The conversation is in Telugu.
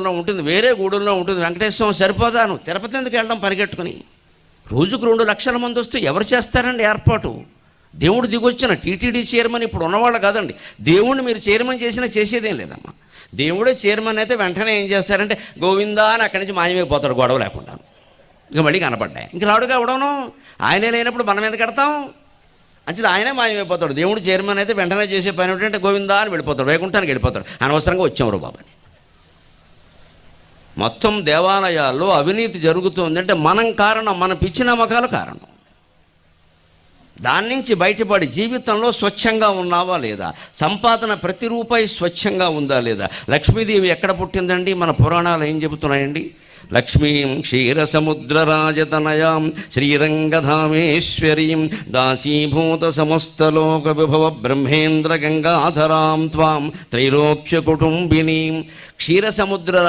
ఉంటుంది, వేరే గూడెంలో ఉంటుంది. వెంకటేశ్వరం సరిపోదా? నువ్వు తిరుపతి ఎందుకు వెళ్ళడం పరిగెట్టుకుని? రోజుకు 2 లక్షల మంది వస్తే ఎవరు చేస్తారండి ఏర్పాటు? దేవుడు దిగొచ్చిన టీటీడీ చైర్మన్ ఇప్పుడు ఉన్నవాళ్ళు కాదండి. దేవుణ్ణి మీరు చైర్మన్ చేసినా చేసేదేం లేదమ్మా. దేవుడే చైర్మన్ అయితే వెంటనే ఏం చేస్తారంటే గోవిందా అని అక్కడి నుంచి మాయమైపోతాడు గొడవ లేకుండా. ఇక మళ్ళీ కనపడ్డాయి. ఇంక రాడుగా అవడను. ఆయనే లేనప్పుడు మనం ఎందుకు కడతాం? అంచేది ఆయనే మాయమైపోతాడు. దేవుడు చైర్మన్ అయితే వెంటనే చేసే పని ఏంటంటే గోవిందా అని వెళ్ళిపోతాడు, వైకుంఠానికి వెళ్ళిపోతాడు. అనవసరంగా వచ్చాము బాబాని. మొత్తం దేవాలయాల్లో అవినీతి జరుగుతుందంటే మనం కారణం, మన పిచ్చి నమ్మకాలు కారణం. దాని నుంచి బయటపడి జీవితంలో స్వచ్ఛంగా ఉన్నావా లేదా, సంపాదన ప్రతి రూపాయి స్వచ్ఛంగా ఉందా లేదా. లక్ష్మీదేవి ఎక్కడ పుట్టిందండి? మన పురాణాలు ఏం చెబుతున్నాయండి? లక్ష్మీం క్షీరసముద్రరాజతనయాం శ్రీరంగధామేశ్వరీం దాసీభూత సమస్తలోక విభవ బ్రహ్మేంద్ర గంగాధరాం త్వాం త్రైలోక్య కుటుంబినీం. క్షీరసముద్ర